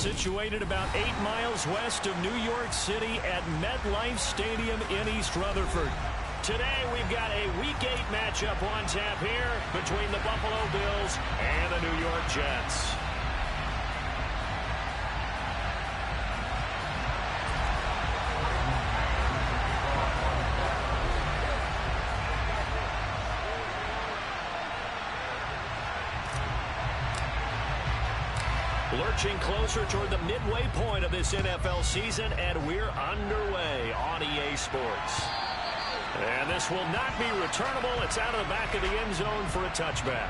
situated about 8 miles west of New York City at MetLife Stadium in East Rutherford. Today, we've got a Week 8 matchup on tap here between the Buffalo Bills and the New York Jets. Lurching closer toward the midway point of this NFL season, and we're underway on EA Sports. And this will not be returnable. It's out of the back of the end zone for a touchback.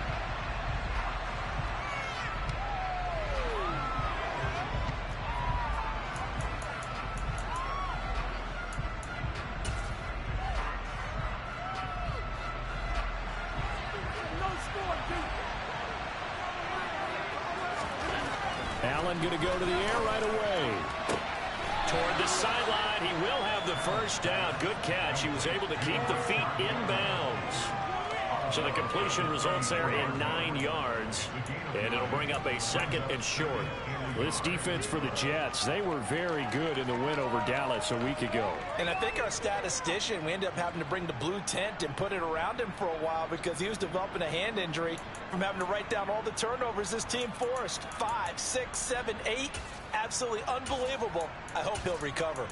Allen going to go to the air right away. Toward the sideline, he will have the first down. Good catch. He was able to keep the feet in bounds. So the completion results there in 9 yards. And it'll bring up a 2nd and short. This defense for the Jets, they were very good in the win over Dallas a week ago. And I think our statistician, we ended up having to bring the blue tent and put it around him for a while because he was developing a hand injury from having to write down all the turnovers this team forced. 5, 6, 7, 8. Absolutely unbelievable. I hope he'll recover.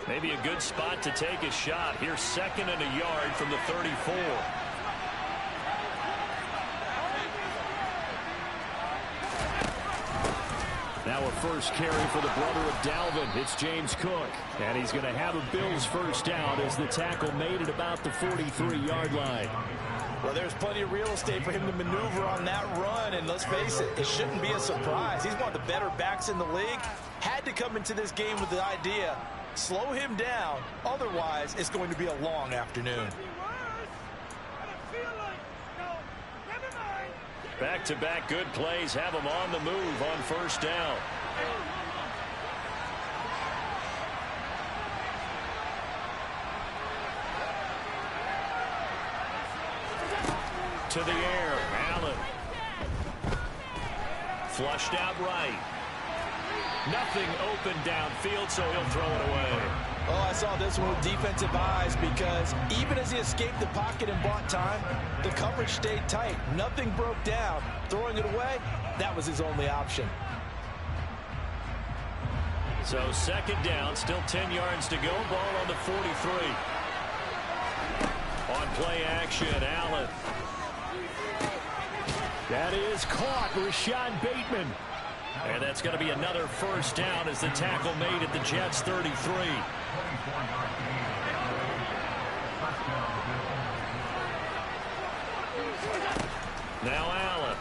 Maybe a good spot to take a shot. Here's 2nd and a yard from the 34. Now a first carry for the brother of Dalvin. It's James Cook. And he's going to have a Bills first down as the tackle made at about the 43-yard line. Well, there's plenty of real estate for him to maneuver on that run. And let's face it, it shouldn't be a surprise. He's one of the better backs in the league. Had to come into this game with the idea, slow him down. Otherwise, it's going to be a long afternoon. Back-to-back good plays have him on the move on first down. To the air, Allen. Flushed out right. Nothing open downfield, so he'll throw it away. Oh, I saw this one with defensive eyes because even as he escaped the pocket and bought time, the coverage stayed tight. Nothing broke down. Throwing it away, that was his only option. So 2nd down, still 10 yards to go. Ball on the 43. On play action, Allen. That is caught, Rashad Bateman. And that's going to be another first down as the tackle made at the Jets 33. Now Allen.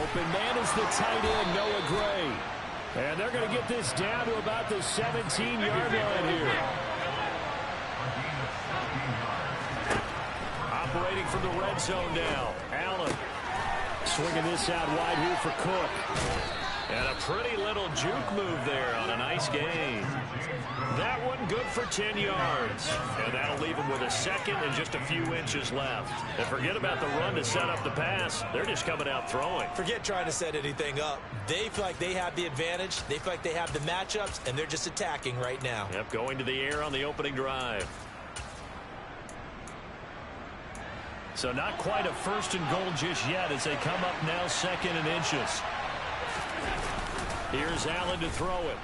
Open man is the tight end, Noah Gray. And they're going to get this down to about the 17-yard line here. Operating from the red zone now. Allen. Swinging this out wide here for Cook. And a pretty little juke move there on a nice gain. That one good for 10 yards. And that'll leave him with a 2nd and just a few inches left. And forget about the run to set up the pass. They're just coming out throwing. Forget trying to set anything up. They feel like they have the advantage. They feel like they have the matchups, and they're just attacking right now. Yep, going to the air on the opening drive. So not quite a 1st and goal just yet as they come up now 2nd and inches. Here's Allen to throw it.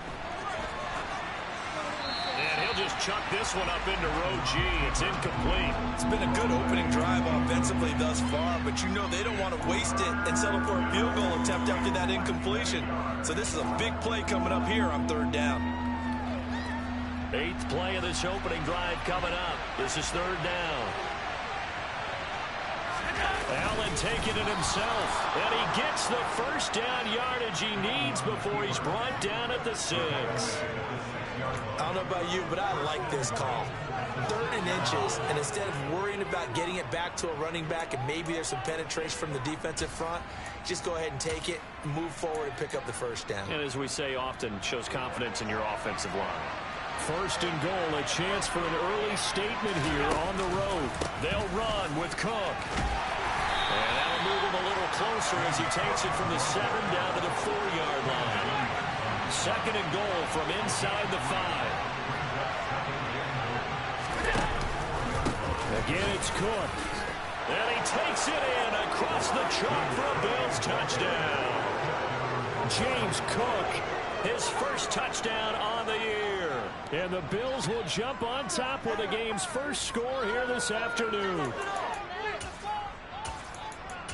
And he'll just chuck this one up into row G. It's incomplete. It's been a good opening drive offensively thus far, but you know they don't want to waste it and settle for a field goal attempt after that incompletion. So this is a big play coming up here on 3rd down. 8th play of this opening drive coming up. This is 3rd down. Allen taking it himself, and he gets the first down yardage he needs before he's brought down at the 6. I don't know about you, but I like this call. 3rd and inches, and instead of worrying about getting it back to a running back and maybe there's some penetration from the defensive front, just go ahead and take it, move forward, and pick up the first down. And as we say often, shows confidence in your offensive line. 1st and goal, a chance for an early statement here on the road. They'll run with Cook. And that'll move him a little closer as he takes it from the 7 down to the 4-yard line. 2nd and goal from inside the 5. Again, it's Cook. And he takes it in across the chalk for a Bills touchdown. James Cook, his first touchdown on the year. And the Bills will jump on top with the game's first score here this afternoon.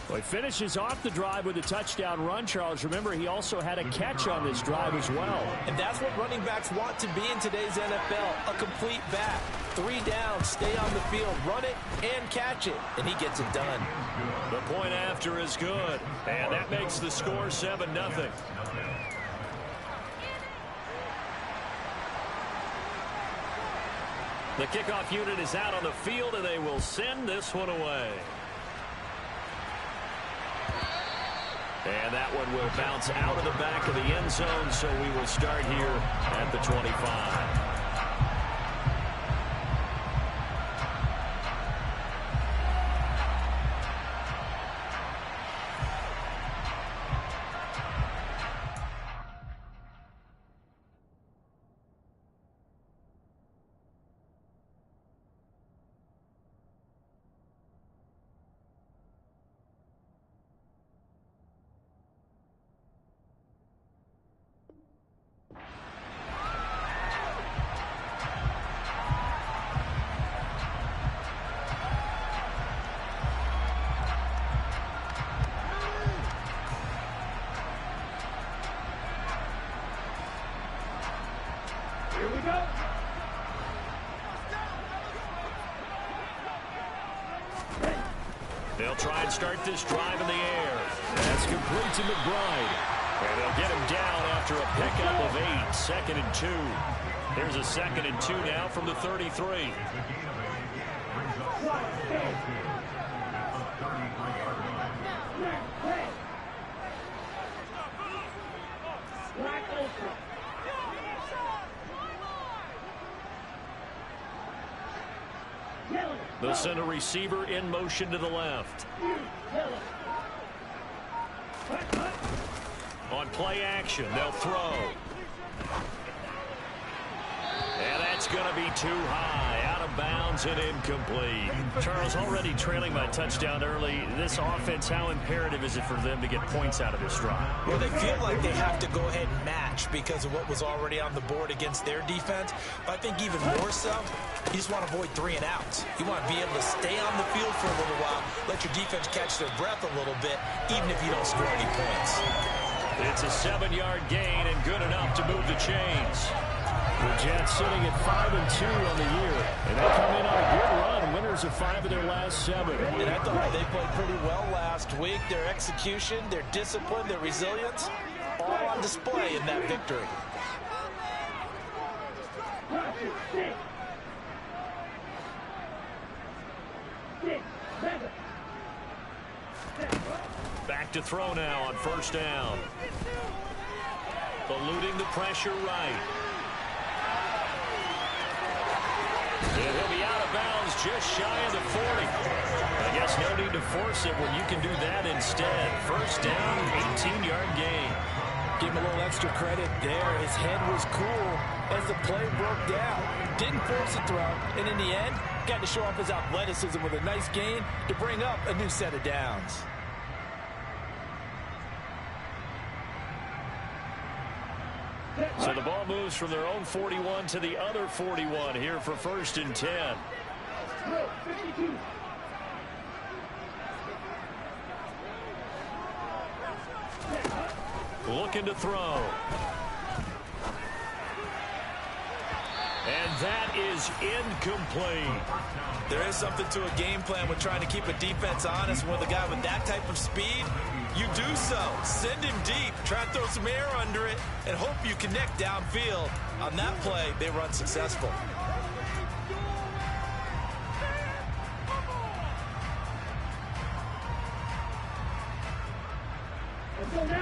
Well, he finishes off the drive with a touchdown run, Charles. Remember, he also had a catch on this drive as well. And that's what running backs want to be in today's NFL, a complete back. 3 downs, stay on the field, run it, and catch it. And he gets it done. The point after is good. And that makes the score 7-0. The kickoff unit is out on the field, and they will send this one away. And that one will bounce out of the back of the end zone, so we will start here at the 25. They'll try and start this drive in the air. That's complete to McBride. And they'll get him down after a pickup of 8. 2nd and 2. Here's a 2nd and 2 now from the 33. They'll send a receiver in motion to the left. On play action, they'll throw. And that's going to be too high. Out of bounds and incomplete. Charles, already trailing by touchdown early. This offense, how imperative is it for them to get points out of this drive? Well, they feel like they have to go ahead and match because of what was already on the board against their defense. But I think even more so, you just want to avoid 3 and outs. You want to be able to stay on the field for a little while, let your defense catch their breath a little bit, even if you don't score any points. It's a 7-yard gain and good enough to move the chains. The Jets sitting at 5-2 on the year, and they come in on a good run, winners of 5 of their last 7. And I thought they played pretty well last week. Their execution, their discipline, their resilience, all on display in that victory. Back to throw now on 1st down. Eluding the pressure right. And he'll be out of bounds just shy of the 40. I guess no need to force it when you can do that instead. 1st down, 18-yard gain. Give him a little extra credit there. His head was cool as the play broke down. Didn't force a throw, and in the end, got to show off his athleticism with a nice gain to bring up a new set of downs. So the ball moves from their own 41 to the other 41 here for 1st and 10. Looking to throw. And that is incomplete. There is something to a game plan with trying to keep a defense honest. With a guy with that type of speed, you do so. Send him deep, try and throw some air under it, and hope you connect downfield. On that play, they were unsuccessful.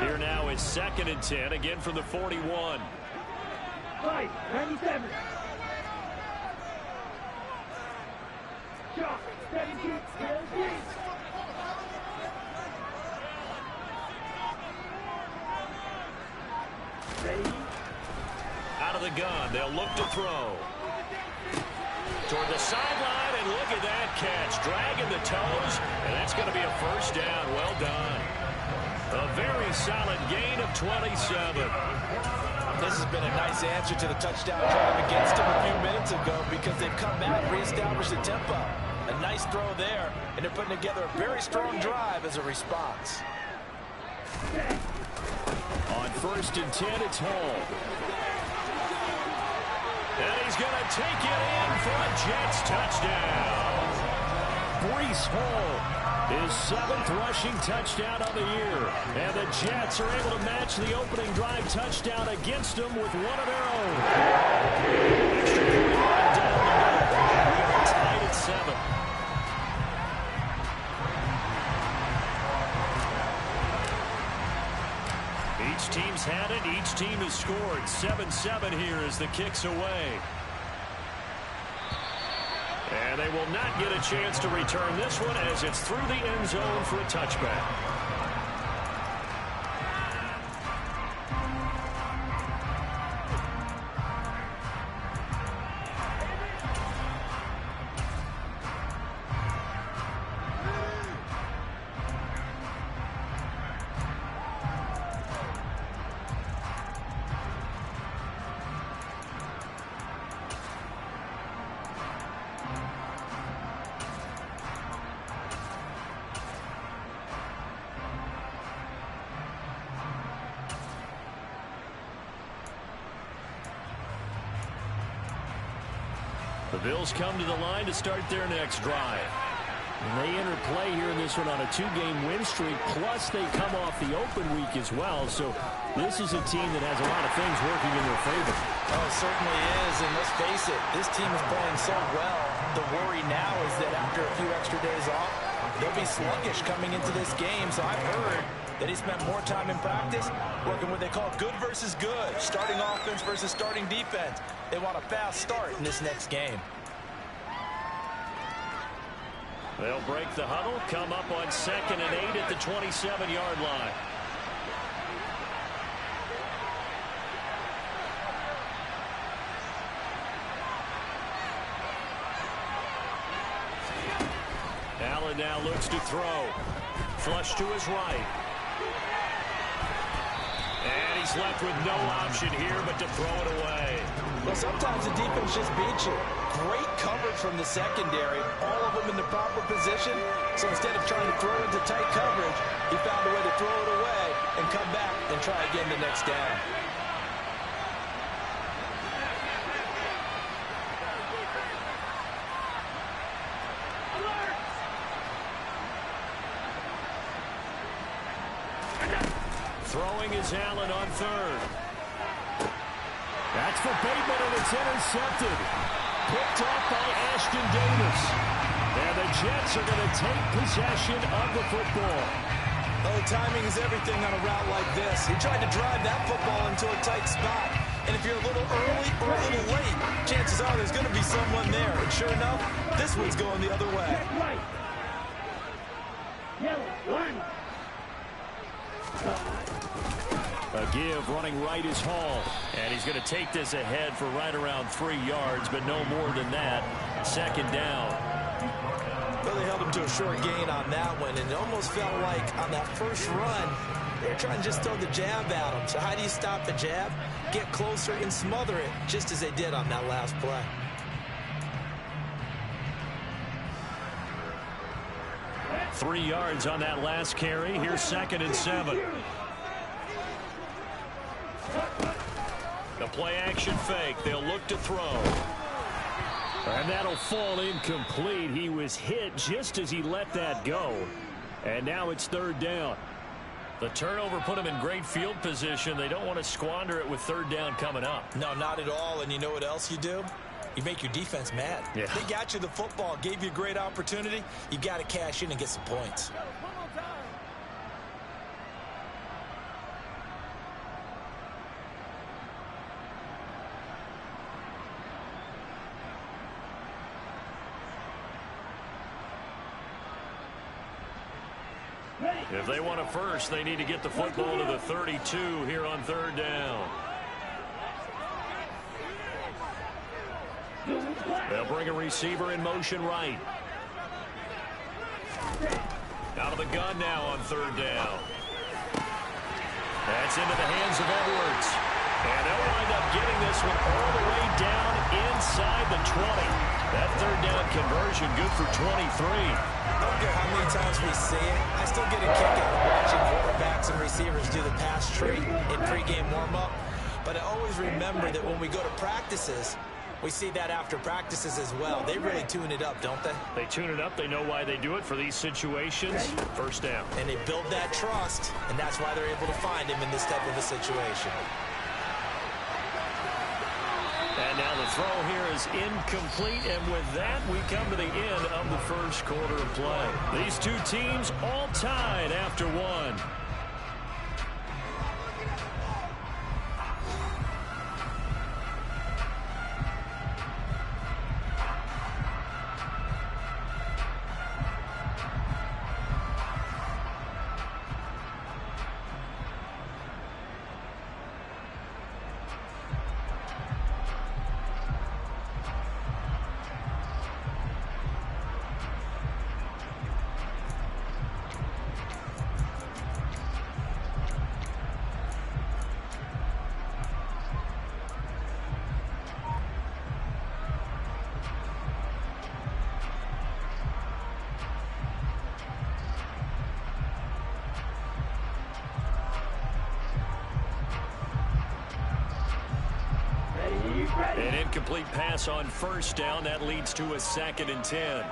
Here now is 2nd and 10, again from the 41. 97. Out of the gun, they'll look to throw. Toward the sideline, and look at that catch. Dragging the toes, and that's going to be a first down. Well done. A very solid gain of 27. This has been a nice answer to the touchdown drive against them a few minutes ago because they've come back, reestablished the tempo. A nice throw there, and they're putting together a very strong drive as a response. On 1st and 10, it's Hall. And he's going to take it in for a Jets touchdown. Breece Hall, his 7th rushing touchdown of the year. And the Jets are able to match the opening drive touchdown against them with one of their own. Extra point line down the middle. We are tied at 7. Each team's had it. Each team has scored. 7-7 here as the kick's away. And they will not get a chance to return this one as it's through the end zone for a touchback. The Bills come to the line to start their next drive. And they enter play here in this one on a 2-game win streak, plus they come off the open week as well. So this is a team that has a lot of things working in their favor. Oh, it certainly is, and let's face it, this team is playing so well. The worry now is that after a few extra days off, they'll be sluggish coming into this game. So I've heard that he spent more time in practice working what they call good versus good, starting offense versus starting defense. They want a fast start in this next game. They'll break the huddle, come up on 2nd and 8 at the 27-yard line. Allen now looks to throw. Flush to his right. And he's left with no option here but to throw it away. Well, sometimes the defense just beats you. Great coverage from the secondary. All of them in the proper position. So instead of trying to throw into tight coverage, he found a way to throw it away and come back and try again the next down. Throwing is Allen on 3rd. That's for Bateman, and it's intercepted. Picked off by Ashton Davis. And the Jets are going to take possession of the football. Oh, timing is everything on a route like this. He tried to drive that football into a tight spot. And if you're a little early or a little late, chances are there's going to be someone there. And sure enough, this one's going the other way. A give running right is Hall. And he's going to take this ahead for right around 3 yards, but no more than that. 2nd down. Well, they held him to a short gain on that one, and it almost felt like on that first run, they were trying to just throw the jab at him. So how do you stop the jab? Get closer and smother it, just as they did on that last play. Three yards on that last carry. Here's 2nd and 7. The play action fake. They'll look to throw. And that'll fall incomplete. He was hit just as he let that go. And now it's 3rd down. The turnover put him in great field position. They don't want to squander it with 3rd down coming up. No, not at all. And you know what else you do? You make your defense mad. Yeah. They got you the football, gave you a great opportunity. You got to cash in and get some points. If they want a first, they need to get the football to the 32 here on third down. They'll bring a receiver in motion right. Out of the gun now on third down. That's into the hands of Edwards. And they'll wind up getting this one all the way down inside the 20. That third down conversion good for 23. I don't care how many times we see it. I still get a kick out of watching quarterbacks and receivers do the pass tree in pregame warm-up. But I always remember that when we go to practices, we see that after practices as well. They really tune it up, don't they? They tune it up. They know why they do it for these situations. First down. And they build that trust, and that's why they're able to find him in this type of a situation. And now the throw here is incomplete, and with that, we come to the end of the first quarter of play. These two teams all tied after one. An incomplete pass on first down. That leads to a 2nd and 10.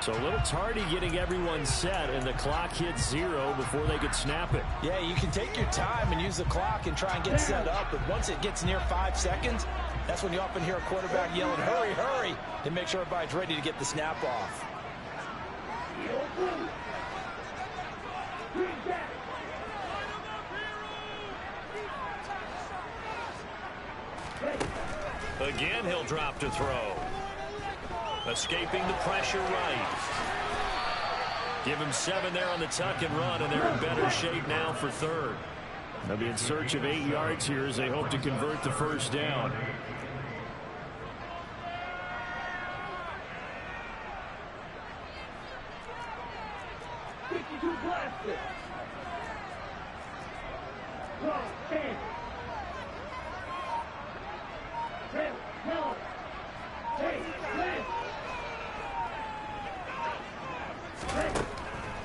So a little tardy getting everyone set, and the clock hits 0 before they could snap it. Yeah, you can take your time and use the clock and try and get set up, but once it gets near 5 seconds, that's when you often hear a quarterback yelling, hurry, hurry, to make sure everybody's ready to get the snap off. Again, he'll drop to throw. Escaping the pressure right. Give him 7 there on the tuck and run, and they're in better shape now for third. They'll be in search of 8 yards here as they hope to convert the first down.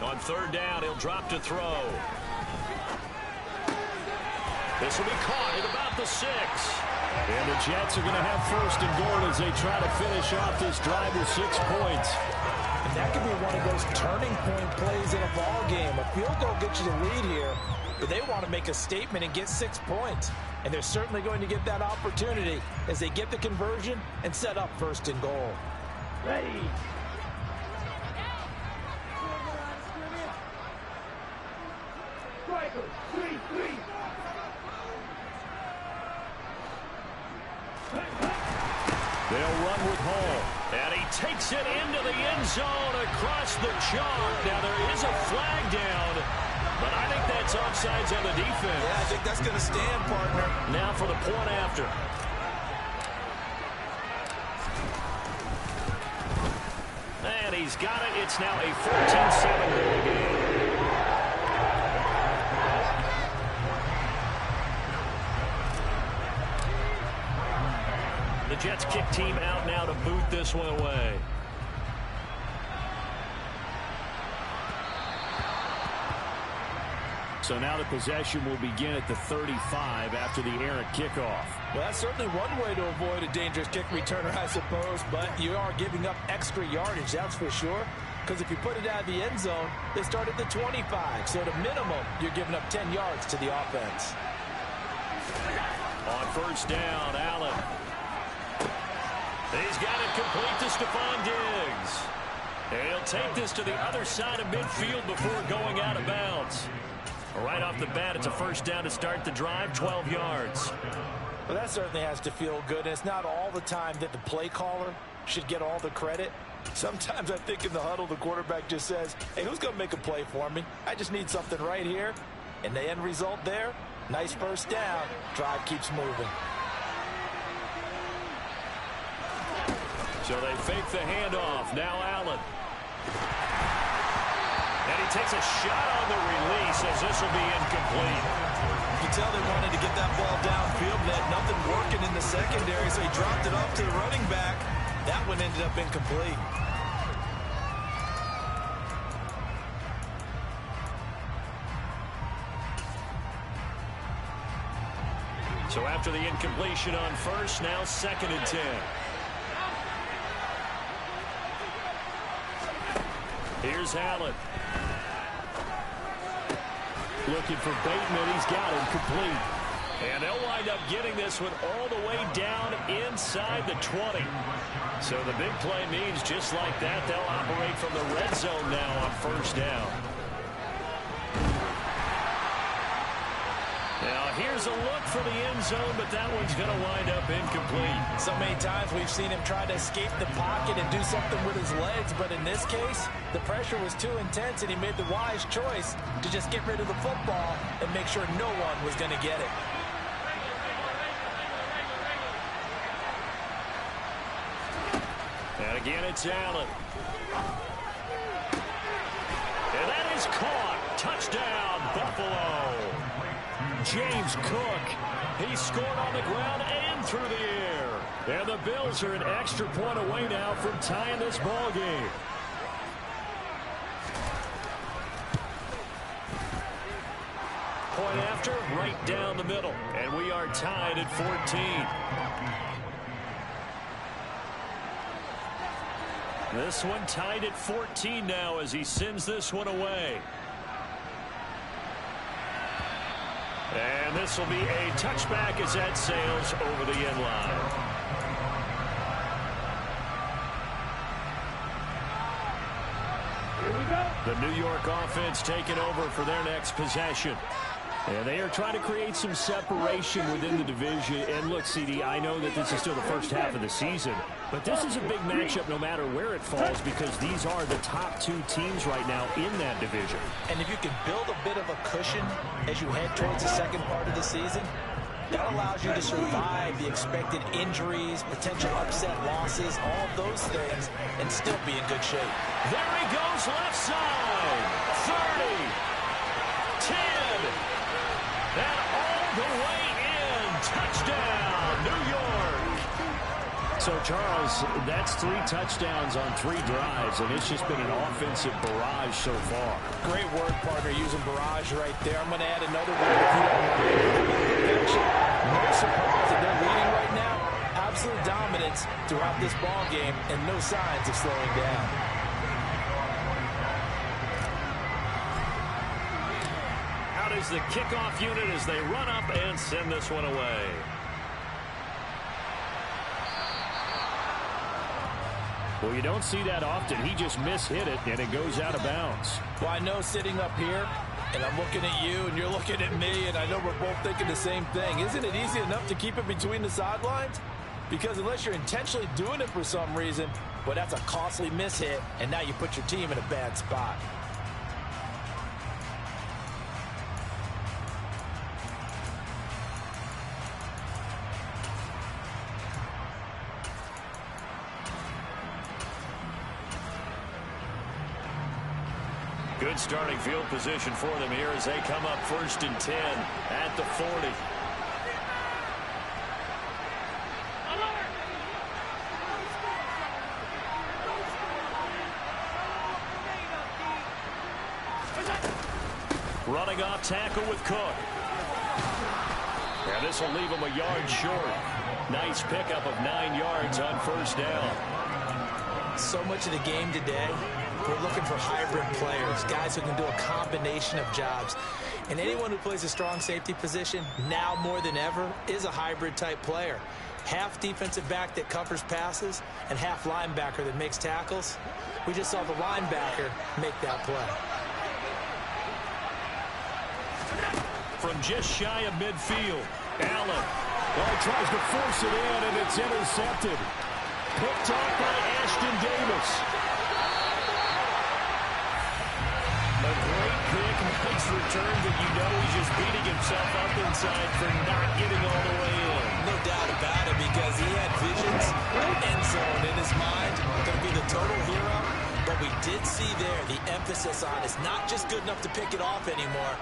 On third down, he'll drop to throw. This will be caught at about the 6. And the Jets are going to have 1st and goal as they try to finish off this drive with 6 points. And that could be one of those turning point plays in a ball game. A field goal gets you the lead here, but they want to make a statement and get 6 points. And they're certainly going to get that opportunity as they get the conversion and set up 1st and goal. Ready. Striker, 3-3. They'll run with Hall. And he takes it into the end zone across the chalk. Now there is a flag down, but I think that's offsides on the defense. Yeah, I think that's going to stand, partner. Now for the point after. And he's got it. It's now a 14-7 ball game. The Jets kick team out now to boot this one away. So now the possession will begin at the 35 after the errant kickoff. Well, that's certainly one way to avoid a dangerous kick returner, I suppose, but you are giving up extra yardage, that's for sure. Because if you put it out of the end zone, they start at the 25. So at a minimum, you're giving up 10 yards to the offense. On first down, Allen. He's got it complete to Stephon Diggs. And he'll take this to the other side of midfield before going out of bounds. Right off the bat, it's a first down to start the drive, 12 yards. Well, that certainly has to feel good. And it's not all the time that the play caller should get all the credit. Sometimes I think in the huddle, the quarterback just says, hey, who's going to make a play for me? I just need something right here. And the end result there, nice first down. Drive keeps moving. So they fake the handoff. Now Allen. And he takes a shot on the release as this will be incomplete. You can tell they wanted to get that ball downfield. They had nothing working in the secondary, so he dropped it off to the running back. That one ended up incomplete. So after the incompletion on first, now 2nd and 10. Here's Allen. Looking for Bateman. He's got him complete. And they'll wind up getting this one all the way down inside the 20. So the big play means just like that, they'll operate from the red zone now on first down. Now here's a look for the end zone, but that one's going to wind up incomplete. So many times we've seen him try to escape the pocket and do something with his legs, but in this case, the pressure was too intense and he made the wise choice to just get rid of the football and make sure no one was going to get it. And again, it's Allen. And that is caught. Touchdown, Buffalo. James Cook. He scored on the ground and through the air. And the Bills are an extra point away now from tying this ball game. Point after, right down the middle. And we are tied at 14. This one tied at 14 now as he sends this one away. And this will be a touchback as that sails over the end line. Here we go. The New York offense taking over for their next possession. And they are trying to create some separation within the division. And look, CD, I know that this is still the first half of the season, but this is a big matchup no matter where it falls because these are the top two teams right now in that division. And if you can build a bit of a cushion as you head towards the second part of the season, that allows you to survive the expected injuries, potential upset losses, all of those things, and still be in good shape. There he goes, left side. 30, 10, and all the way in. Touchdown, New York. So, Charles, that's 3 touchdowns on 3 drives, and it's just been an offensive barrage so far. Great word, partner, using barrage right there. I'm going to add another word if you don't mind. No surprise that they're leading right now. Absolute dominance throughout this ball game, and no signs of slowing down. Out is the kickoff unit as they run up and send this one away. Well, you don't see that often. He just mishit it, and it goes out of bounds. Well, I know sitting up here, and I'm looking at you, and you're looking at me, and I know we're both thinking the same thing. Isn't it easy enough to keep it between the sidelines? Because unless you're intentionally doing it for some reason, well, that's a costly mishit, and now you put your team in a bad spot. Good starting field position for them here as they come up 1st and 10 at the 40. Running off tackle with Cook. And this will leave him a yard short. Nice pickup of 9 yards on 1st down. So much of the game today, we're looking for hybrid players, guys who can do a combination of jobs. And anyone who plays a strong safety position, now more than ever, is a hybrid type player. Half defensive back that covers passes and half linebacker that makes tackles. We just saw the linebacker make that play. From just shy of midfield, Allen. Well, he tries to force it in, and it's intercepted. Picked off by Ashton Davis. A great pick, nice return, but you know he's just beating himself up inside for not getting all the way in. No doubt about it, because he had visions, end zone in his mind, going to be the total hero. But we did see there the emphasis on it's not just good enough to pick it off anymore.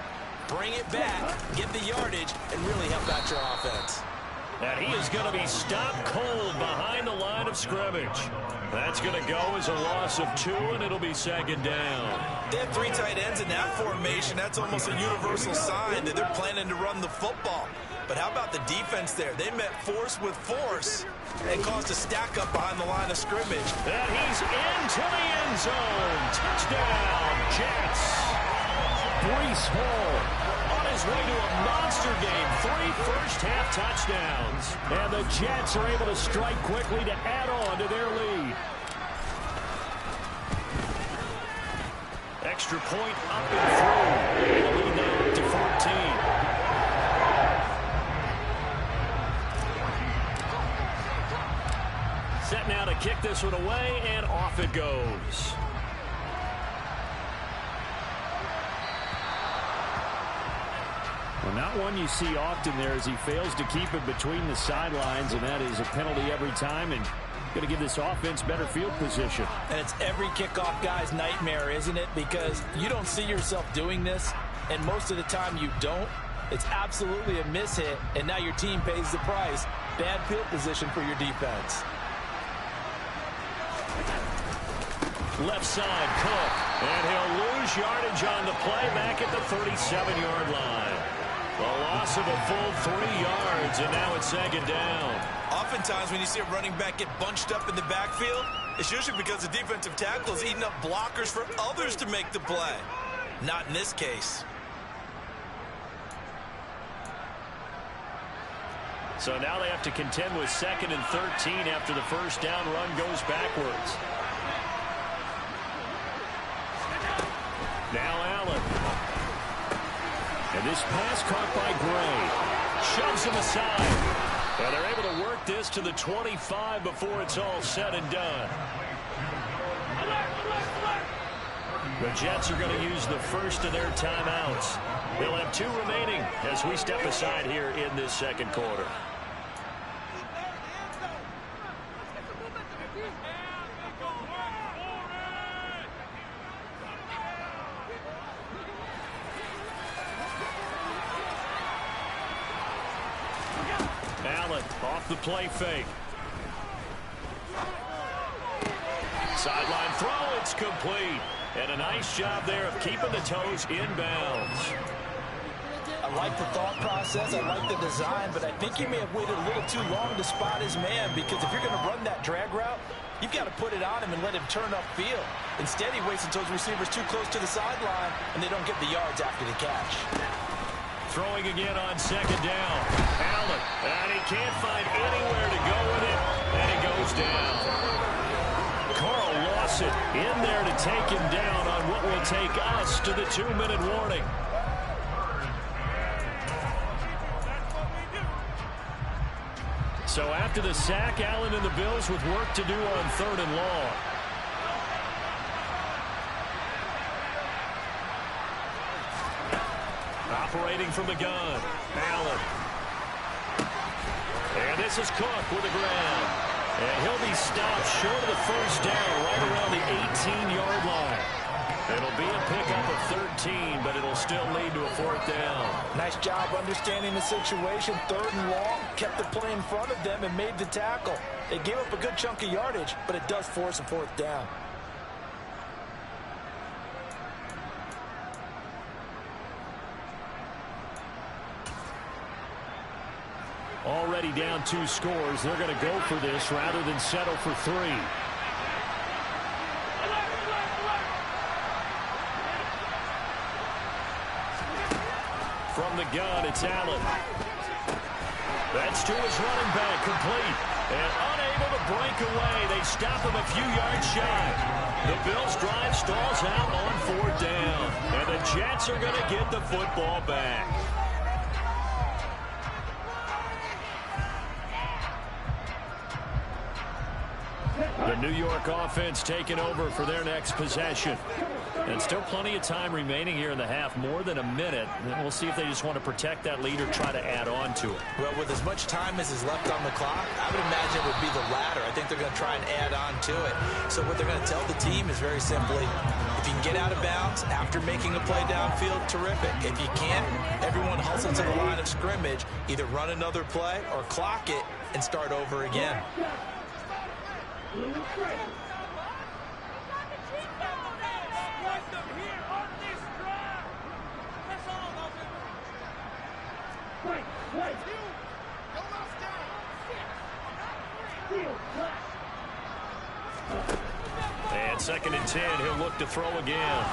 Bring it back, get the yardage, and really help out your offense. And he is going to be stopped cold behind the line of scrimmage. That's going to go as a loss of 2, and it'll be second down. They have 3 tight ends in that formation. That's almost a universal sign that they're planning to run the football. But how about the defense there? They met force with force and caused a stack up behind the line of scrimmage. And he's into the end zone. Touchdown, Jets. Breece Hall on his way to a monster game. 3 first-half touchdowns. And the Jets are able to strike quickly to add on to their lead. Extra point up and through. And the lead now up to 14. Set now to kick this one away, and off it goes. Well, not one you see often there as he fails to keep it between the sidelines, and that is a penalty every time, and going to give this offense better field position. And it's every kickoff guy's nightmare, isn't it? Because you don't see yourself doing this, and most of the time you don't. It's absolutely a mishit, and now your team pays the price. Bad field position for your defense. Left side, Cook. And he'll lose yardage on the play back at the 37-yard line. A loss of a full 3 yards, and now it's second down. Oftentimes when you see a running back get bunched up in the backfield, it's usually because the defensive tackle is eating up blockers for others to make the play. Not in this case. So now they have to contend with 2nd and 13 after the first down run goes backwards. Now Allen. And this pass caught by Gray. Shoves him aside. And they're able to work this to the 25 before it's all said and done. The Jets are going to use the first of their timeouts. They'll have 2 remaining as we step aside here in this second quarter. Allen off the play fake. Sideline throw, it's complete. And a nice job there of keeping the toes inbounds. I like the thought process, I like the design, but I think he may have waited a little too long to spot his man, because if you're going to run that drag route, you've got to put it on him and let him turn upfield. Instead, he waits until his receivers too close to the sideline, and they don't get the yards after the catch. Throwing again on second down. Allen, and he can't find anywhere to go with it, and he goes down. Carl Lawson in there to take him down on what will take us to the 2-minute warning. So after the sack, Allen and the Bills with work to do on 3rd and long. Operating from the gun, Allen. And this is Cook with the ground. And he'll be stopped short of the first down right around the 18-yard line. It'll be a pickup of 13, but it'll still lead to a 4th down. Nice job understanding the situation. 3rd and long, kept the play in front of them and made the tackle. They gave up a good chunk of yardage, but it does force a 4th down. Already down 2 scores. They're going to go for this rather than settle for 3. From the gun, it's Allen. That's to his running back, complete. And unable to break away. They stop him a few yards shy. The Bills' drive stalls out on 4th down. And the Jets are going to get the football back. The New York offense taking over for their next possession. And still plenty of time remaining here in the half, more than a minute. And we'll see if they just want to protect that lead or try to add on to it. Well, with as much time as is left on the clock, I would imagine it would be the latter. I think they're going to try and add on to it. So what they're going to tell the team is very simply, if you can get out of bounds after making a play downfield, terrific. If you can't, everyone hustle to the line of scrimmage, either run another play or clock it and start over again. And 2nd and 10, he'll look to throw again.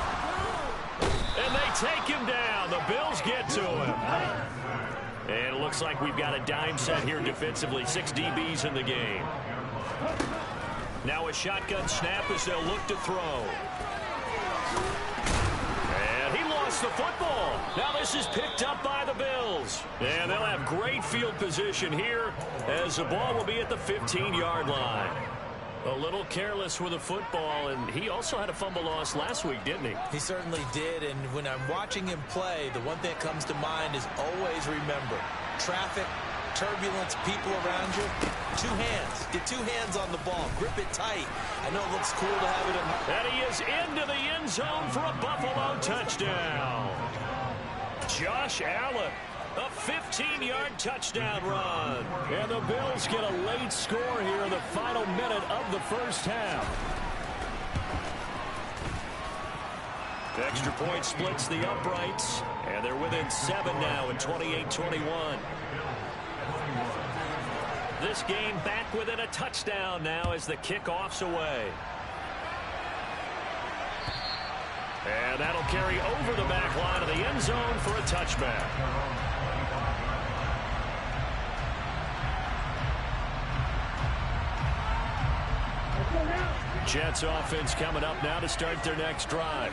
And they take him down. The Bills get to him. And it looks like we've got a dime set here defensively. 6 DBs in the game. Now a shotgun snap as they'll look to throw. And he lost the football. Now this is picked up by the Bills. And they'll have great field position here as the ball will be at the 15-yard line. A little careless with the football, and he also had a fumble loss last week, didn't he? He certainly did, and when I'm watching him play, the one thing that comes to mind is always remember, traffic, turbulence, people around you, 2 hands. Get 2 hands on the ball. Grip it tight. I know it looks cool to have it in. And he is into the end zone for a Buffalo touchdown. Josh Allen. A 15-yard touchdown run. And the Bills get a late score here in the final minute of the first half. The extra point splits the uprights. And they're within 7 now at 28-21. This game back within a touchdown now as the kickoff's away. And that'll carry over the back line of the end zone for a touchback. Jets offense coming up now to start their next drive.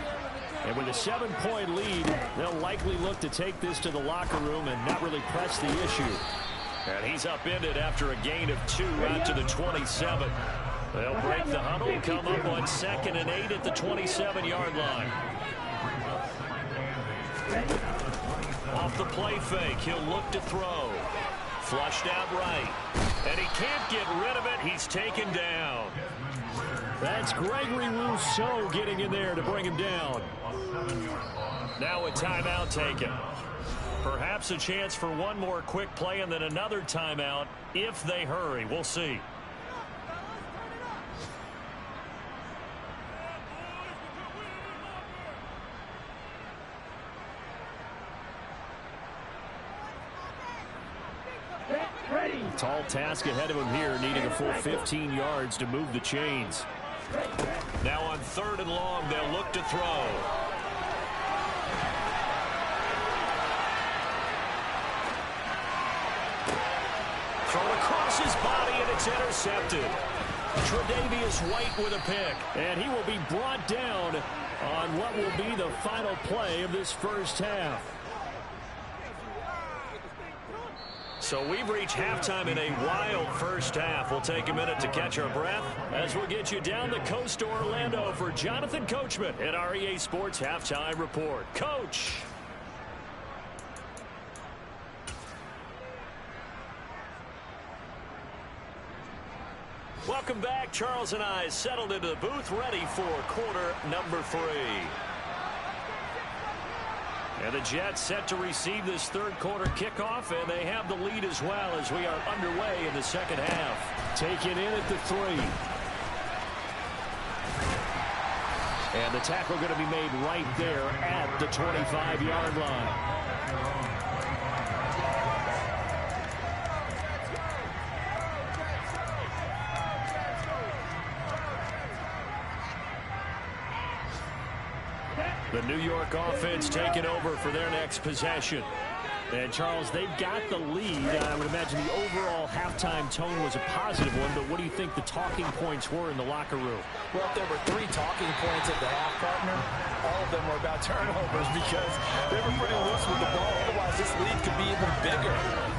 And with a 7-point lead, they'll likely look to take this to the locker room and not really press the issue. And he's upended after a gain of 2 out to the 27. They'll break the huddle, come up on 2nd and 8 at the 27-yard line. Off the play fake, he'll look to throw. Flushed out right. And he can't get rid of it. He's taken down. That's Gregory Rousseau getting in there to bring him down. Now a timeout taken. Perhaps a chance for one more quick play and then another timeout if they hurry. We'll see. Tall task ahead of him here, needing a full 15 yards to move the chains. Now on 3rd and long, they'll look to throw. Thrown across his body, and it's intercepted. Tre'Davious White with a pick, and he will be brought down on what will be the final play of this first half. So we've reached halftime in a wild first half. We'll take a minute to catch our breath as we'll get you down the coast to Orlando for Jonathan Coachman at our EA Sports Halftime Report. Coach. Welcome back. Charles and I settled into the booth ready for quarter number 3. And the Jets set to receive this 3rd quarter kickoff, and they have the lead as well as we are underway in the second half. Taken in at the 3. And the tackle going to be made right there at the 25-yard line. The New York offense taking over for their next possession. And, Charles, they've got the lead. I would imagine the overall halftime tone was a positive one, but what do you think the talking points were in the locker room? Well, if there were 3 talking points at the half, partner, all of them were about turnovers because they were pretty loose with the ball. Otherwise, this lead could be even bigger.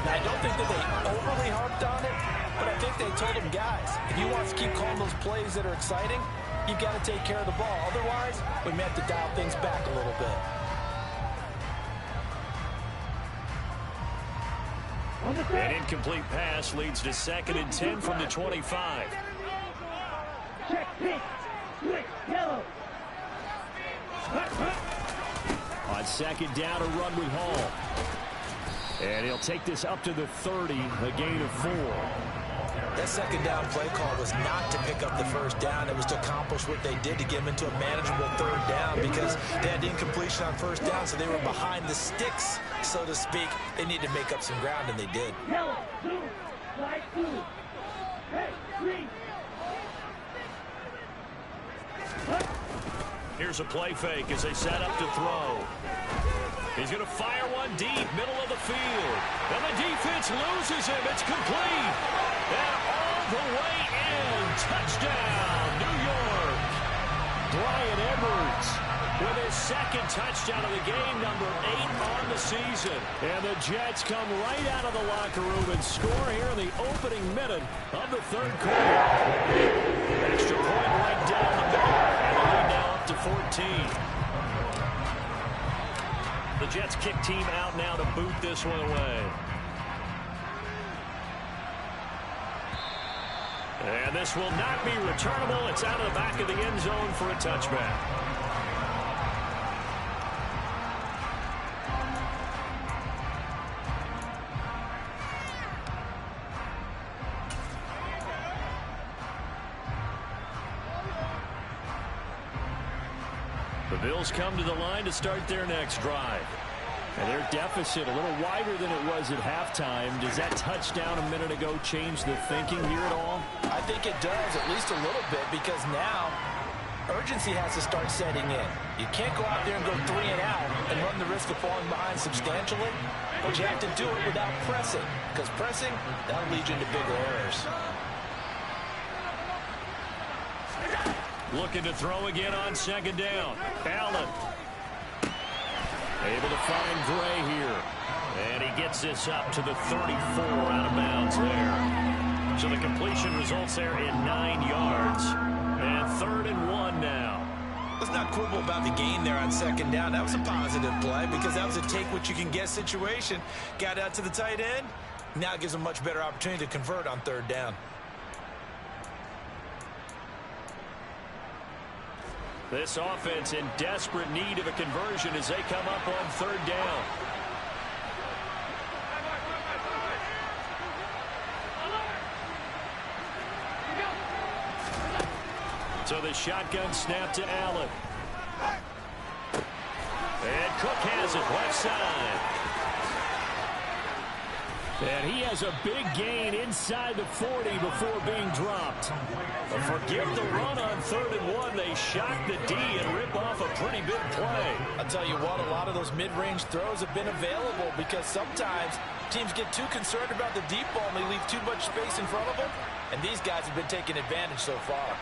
Now, I don't think that they overly harped on it, but I think they told them, guys, if you want us to keep calling those plays that are exciting, you've got to take care of the ball. Otherwise, we may have to dial things back a little bit. An incomplete pass leads to 2nd and 10 from the 25. Check, pitch, switch, yellow. On 2nd down, a run with Hall. And he'll take this up to the 30, a gain of 4. That 2nd down play call was not to pick up the 1st down. It was to accomplish what they did to get them into a manageable 3rd down because they had incompletion on 1st down, so they were behind the sticks, so to speak. They needed to make up some ground, and they did. Yellow, blue, light blue. Red, green. Here's a play fake as they set up to throw. He's going to fire one deep, middle of the field. And the defense loses him. It's complete. And all the way in. Touchdown, New York. Bryan Edwards with his 2nd touchdown of the game, number 8 on the season. And the Jets come right out of the locker room and score here in the opening minute of the 3rd quarter. Extra point right down the middle. And the lead now up to 14. The Jets kick team out now to boot this one away. And this will not be returnable. It's out of the back of the end zone for a touchback. The Bills come to the line to start their next drive. And their deficit a little wider than it was at halftime. Does that touchdown a minute ago change the thinking here at all? I think it does, at least a little bit, because now urgency has to start setting in. You can't go out there and go 3 and out and run the risk of falling behind substantially, but you have to do it without pressing, because pressing, that'll lead you into bigger errors. Looking to throw again on 2nd down. Allen. Able to find Gray here. And he gets this up to the 34 out of bounds there. So the completion results there in 9 yards. And 3rd and 1 now. Let's not quibble about the gain there on 2nd down. That was a positive play because that was a take-what-you-can-get situation. Got out to the tight end. Now it gives them a much better opportunity to convert on 3rd down. This offense in desperate need of a conversion as they come up on 3rd down. So the shotgun snap to Allen. And Cook has it left side. And he has a big gain inside the 40 before being dropped. But forgive the run on 3rd and 1. They shock the D and rip off a pretty big play. I'll tell you what, a lot of those mid-range throws have been available because sometimes teams get too concerned about the deep ball and they leave too much space in front of them. And these guys have been taking advantage so far.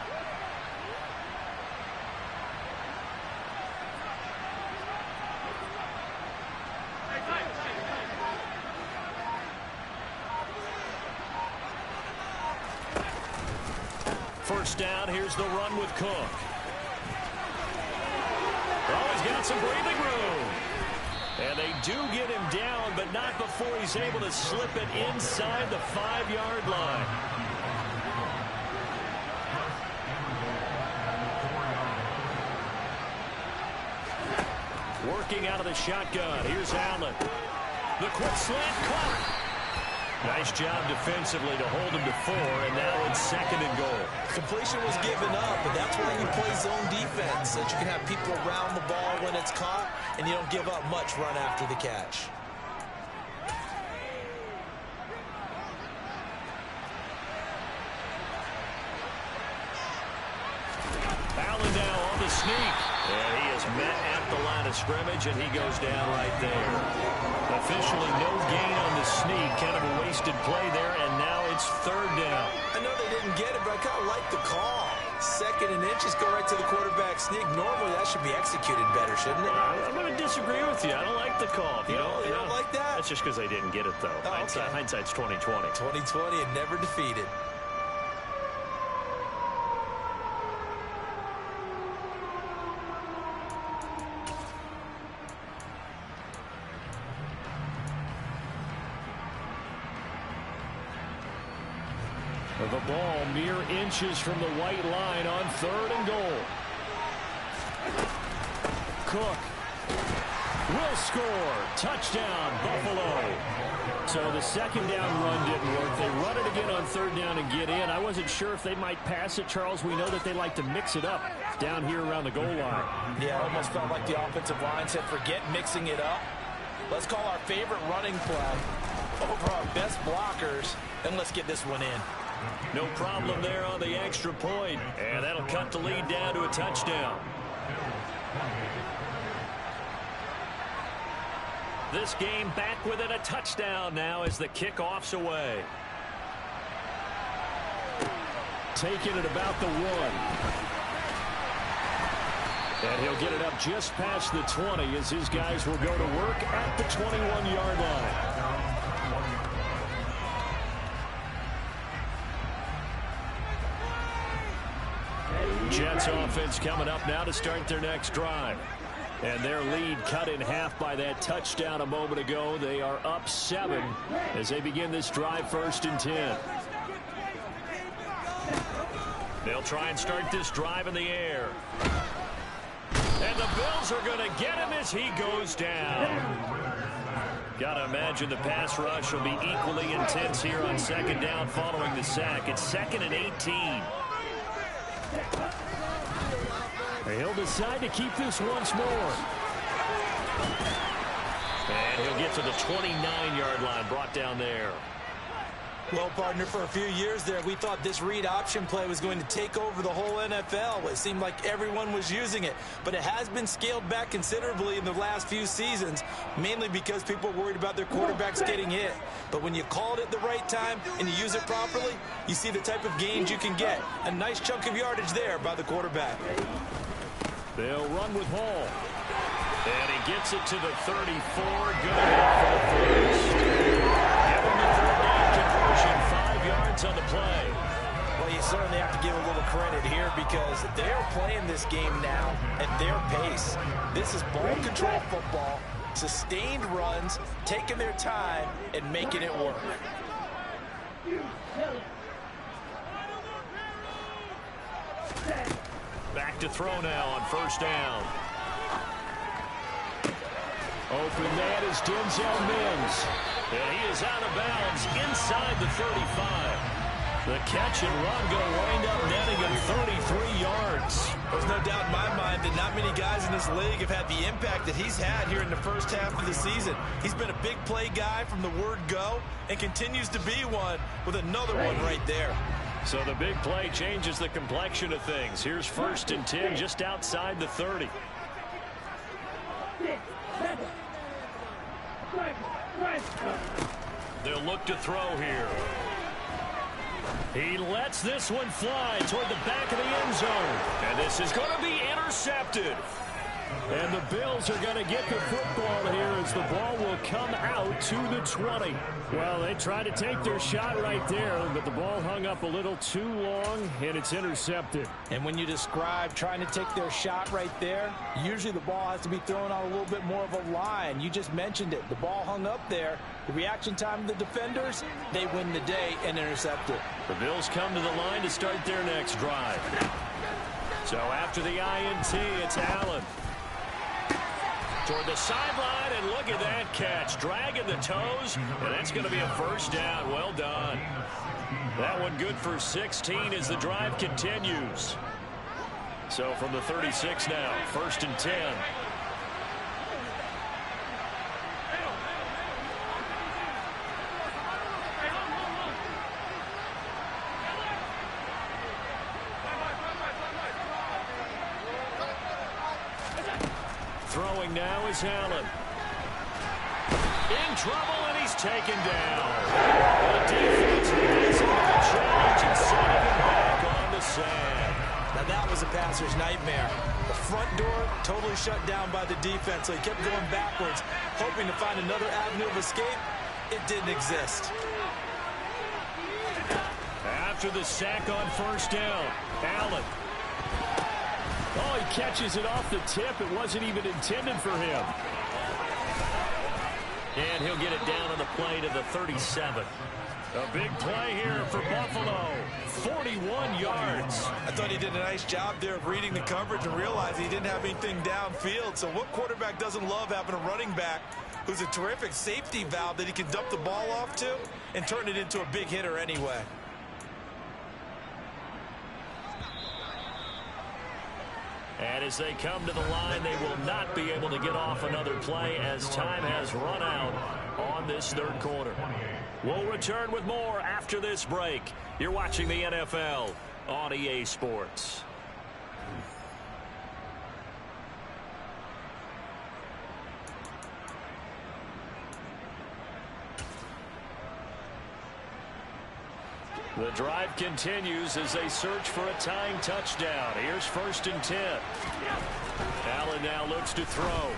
First down, here's the run with Cook. Oh, he's got some breathing room. And they do get him down, but not before he's able to slip it inside the 5-yard line. Working out of the shotgun. Here's Allen. The quick slant caught. Nice job defensively to hold him to 4, and now it's 2nd and goal. Completion was given up, but that's why you play zone defense, so that you can have people around the ball when it's caught, and you don't give up much run after the catch. Allen now on the sneak. And he is met at the line of scrimmage, and he goes down right there. Officially no gain on the sneak. Kind of a wasted play there, and now it's 3rd down. I know they didn't get it, but I kind of like the call. 2nd and inches, go right to the quarterback sneak. Normally, that should be executed better, shouldn't it? I'm going to disagree with you. I don't like the call. You don't like that? That's just because they didn't get it, though. Oh, okay. Hindsight's 20/20. 20/20 and never defeated. The ball mere inches from the white line on 3rd and goal. Cook will score. Touchdown, Buffalo. So the second down run didn't work. They run it again on 3rd down and get in. I wasn't sure if they might pass it, Charles. We know that they like to mix it up down here around the goal line. Yeah, it almost felt like the offensive line said, forget mixing it up. Let's call our favorite running play over our best blockers, and let's get this one in. No problem there on the extra point. And that'll cut the lead down to a touchdown. This game back within a touchdown now as the kickoff's away. Taking it about the 1. And he'll get it up just past the 20 as his guys will go to work at the 21-yard line. Jets offense coming up now to start their next drive. And their lead cut in half by that touchdown a moment ago. They are up 7 as they begin this drive 1st and 10. They'll try and start this drive in the air. And the Bills are going to get him as he goes down. Got to imagine the pass rush will be equally intense here on 2nd down following the sack. It's 2nd and 18. He'll decide to keep this once more. And he'll get to the 29-yard line, brought down there. Well, partner, for a few years there, we thought this read option play was going to take over the whole NFL. It seemed like everyone was using it, but it has been scaled back considerably in the last few seasons, mainly because people are worried about their quarterbacks getting hit. But when you call it at the right time and you use it properly, you see the type of gains you can get. A nice chunk of yardage there by the quarterback. They'll run with Hall. And he gets it to the 34. Good enough for the first. Give him the 3rd down conversion. 5 yards on the play. Well, you certainly have to give a little credit here because they're playing this game now at their pace. This is ball control football, sustained runs, taking their time, and making it work. Back to throw now on 1st down. Open man is Denzel Mims. And he is out of bounds inside the 35. The catch and run going to wind up netting him 33 yards. There's no doubt in my mind that not many guys in this league have had the impact that he's had here in the first half of the season. He's been a big play guy from the word go and continues to be one with another one right there. So the big play changes the complexion of things. Here's 1st and 10 just outside the 30. They'll look to throw here. He lets this one fly toward the back of the end zone. And this is going to be intercepted. And the Bills are going to get the football here as the ball will come out to the 20. Well, they tried to take their shot right there, but the ball hung up a little too long, and it's intercepted. And when you describe trying to take their shot right there, usually the ball has to be thrown on a little bit more of a line. You just mentioned it. The ball hung up there. The reaction time of the defenders, they win the day and intercept it. The Bills come to the line to start their next drive. So after the INT, it's Allen. Toward the sideline, and look at that catch. Dragging the toes, and that's going to be a 1st down. Well done. That one good for 16 as the drive continues. So from the 36 now, 1st and 10. Throwing now is Allen. In trouble, and he's taken down. The defense rising to the challenge and sending him back on the sand. Now that was a passer's nightmare. The front door totally shut down by the defense, so he kept going backwards, hoping to find another avenue of escape. It didn't exist. After the sack on 1st down, Allen. Oh, he catches it off the tip. It wasn't even intended for him. And he'll get it down on the play to the 37. A big play here for Buffalo. 41 yards. I thought he did a nice job there of reading the coverage and realizing he didn't have anything downfield. So what quarterback doesn't love having a running back who's a terrific safety valve that he can dump the ball off to and turn it into a big hitter anyway? And as they come to the line, they will not be able to get off another play as time has run out on this third quarter. We'll return with more after this break. You're watching the NFL on EA Sports. The drive continues as they search for a tying touchdown. Here's 1st and 10. Allen now looks to throw.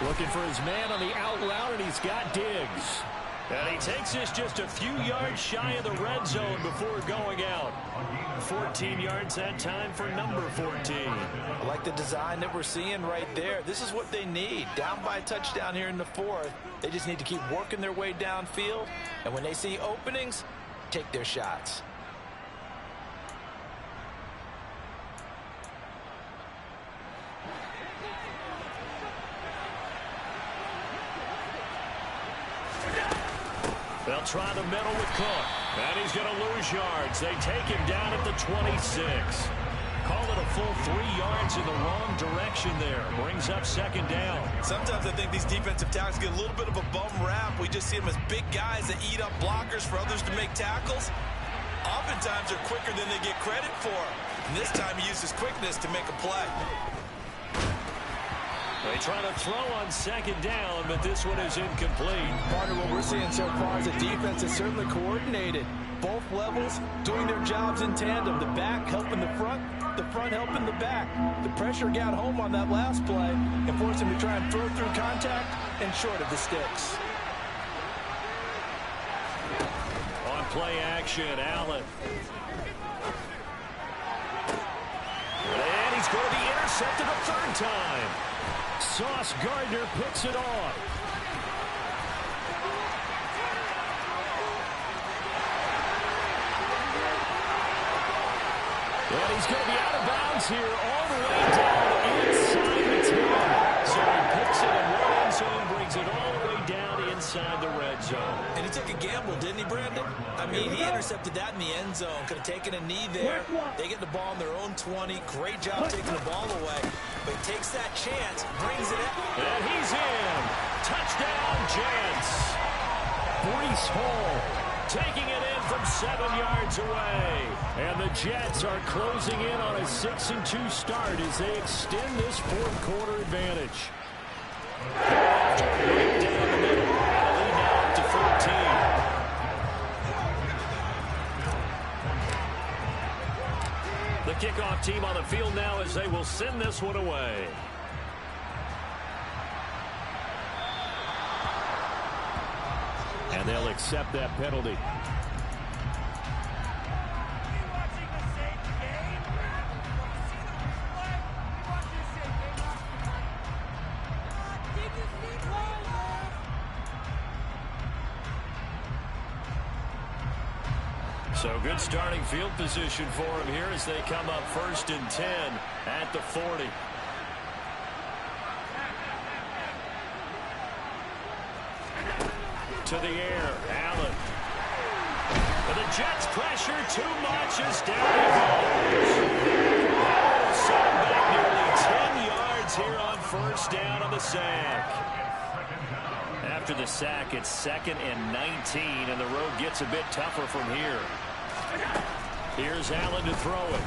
Looking for his man on the out route, and he's got Diggs. And he takes this just a few yards shy of the red zone before going out. 14 yards that time for number 14. I like the design that we're seeing right there. This is what they need. Down by a touchdown here in the 4th. They just need to keep working their way downfield. And when they see openings, take their shots. They'll try the middle with Cook. And he's going to lose yards. They take him down at the 26. Call it a full 3 yards in the wrong direction there. Brings up 2nd down. Sometimes I think these defensive tackles get a little bit of a bum rap. We just see them as big guys that eat up blockers for others to make tackles. Oftentimes they're quicker than they get credit for. And this time he uses quickness to make a play. They try to throw on 2nd down, but this one is incomplete. Part of what we're seeing so far is the defense is certainly coordinated. Both levels doing their jobs in tandem. The back helping the front helping the back. The pressure got home on that last play and forced him to try and throw through contact and short of the sticks. On play action, Allen. And he's going to be intercepted a 3rd time. Sauce Gardner picks it off. And he's going to be out of bounds here all the way down inside the 10. So he picks it in one end zone, brings it all the way down inside the red zone. And he took a gamble, didn't he, Brandon? I mean, he intercepted that in the end zone. Could have taken a knee there. They get the ball in their own 20. Great job taking the ball away. But he takes that chance, brings it up. And he's in. Touchdown, Jets. Breece Hall taking it in from 7 yards away. And the Jets are closing in on a 6-2 start as they extend this 4th quarter advantage. Right down the middle. The lead now up to 14. The kickoff team on the field now as they will send this one away. And they'll accept that penalty. So good starting field position for him here as they come up 1st and 10 at the 40. To the air, Allen. And the Jets pressure too much as down he goes. So back nearly 10 yards here on 1st down on the sack. After the sack, it's 2nd and 19, and the road gets a bit tougher from here. Here's Allen to throw it.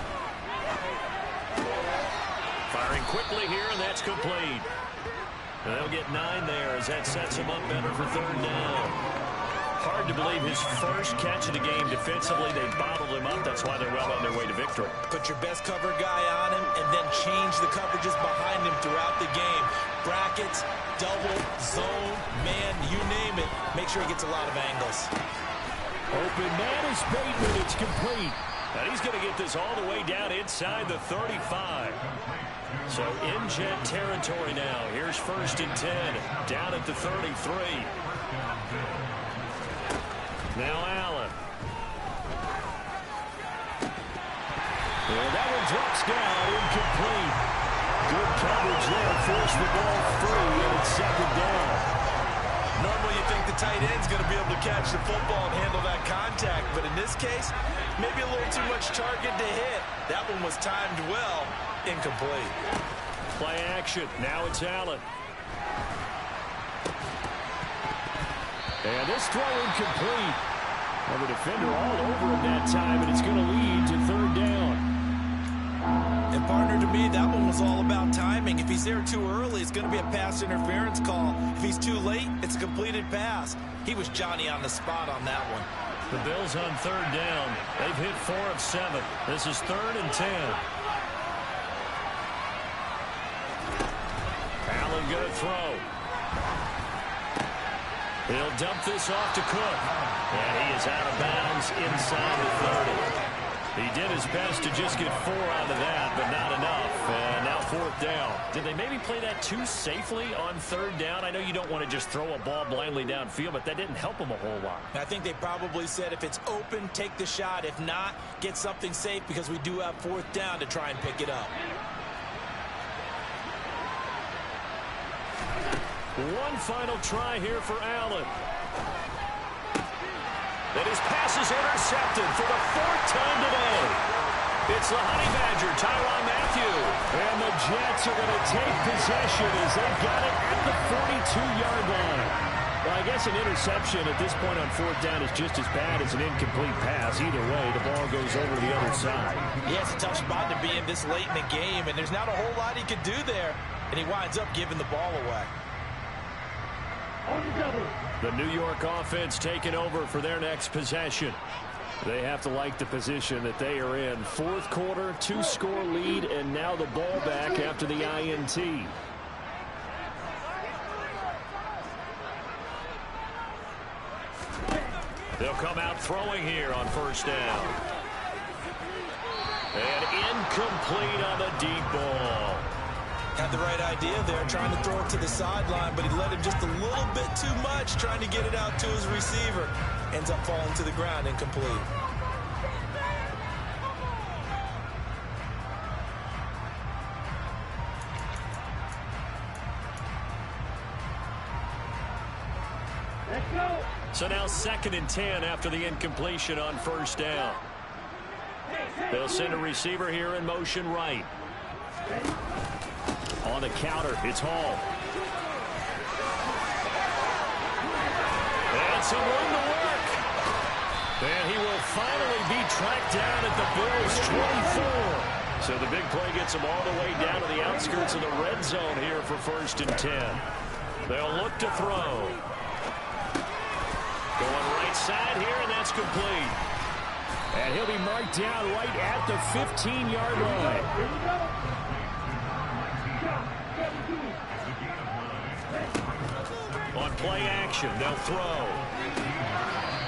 Firing quickly here, and that's complete. They'll get 9 there as that sets him up better for 3rd down. Hard to believe his first catch of the game defensively. They bottled him up. That's why they're well on their way to victory. Put your best cover guy on him and then change the coverages behind him throughout the game. Brackets, double, zone, man, you name it. Make sure he gets a lot of angles. Open man is Bateman. It's complete. And he's going to get this all the way down inside the 35. So in Jet territory now. Here's 1st and 10. Down at the 33. Now Allen. drops down, incomplete. Good coverage there, forced the ball free, and it's second down. Normally you think the tight end's going to be able to catch the football and handle that contact, but in this case, maybe a little too much target to hit. That one was timed well, incomplete. Play action, now it's Allen. And this throw incomplete. Well, the defender all over him that time, and it's going to lead to third down. And partner, to me, that one was all about timing. If he's there too early, it's going to be a pass interference call. If he's too late, it's a completed pass. He was Johnny on the spot on that one. The Bills on third down. They've hit 4 of 7. This is 3rd and 10. Allen going to throw. He'll dump this off to Cook. And he is out of bounds inside the 30. He did his best to just get 4 out of that, but not enough. And now 4th down. Did they maybe play that too safely on 3rd down? I know you don't want to just throw a ball blindly downfield, but that didn't help them a whole lot. I think they probably said if it's open, take the shot. If not, get something safe because we do have 4th down to try and pick it up. One final try here for Allen. And his pass is intercepted for the 4th time today. It's the Honey Badger, Tyrann Mathieu. And the Jets are going to take possession as they got it at the 42-yard line. Well, I guess an interception at this point on 4th down is just as bad as an incomplete pass. Either way, the ball goes over the other side. Yeah, it's a tough spot to be in this late in the game, and there's not a whole lot he could do there. And he winds up giving the ball away. The New York offense taking over for their next possession. They have to like the position that they are in. 4th quarter, 2-score lead, and now the ball back after the INT. They'll come out throwing here on 1st down. And incomplete on the deep ball. Had the right idea there, trying to throw it to the sideline, but he let him just a little bit too much, trying to get it out to his receiver. Ends up falling to the ground, incomplete. Let's go. So now 2nd and 10 after the incompletion on 1st down. They'll send a receiver here in motion right. On the counter, it's Hall. And some room to work. And he will finally be tracked down at the Bills' 24. So the big play gets him all the way down to the outskirts of the red zone here for 1st and 10. They'll look to throw. Going right side here, and that's complete. And he'll be marked down right at the 15-yard line. On play action, they'll throw.